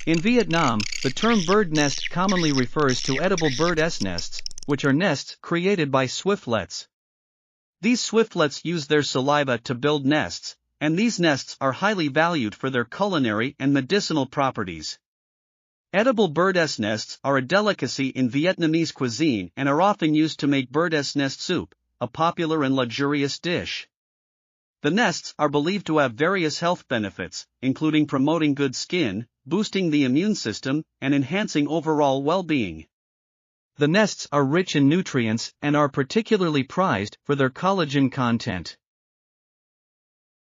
In Vietnam, the term bird nest commonly refers to edible bird nests, which are nests created by swiftlets. These swiftlets use their saliva to build nests, and these nests are highly valued for their culinary and medicinal properties. Edible bird nests are a delicacy in Vietnamese cuisine and are often used to make bird nest soup, a popular and luxurious dish. The nests are believed to have various health benefits, including promoting good skin, boosting the immune system, and enhancing overall well-being. The nests are rich in nutrients and are particularly prized for their collagen content.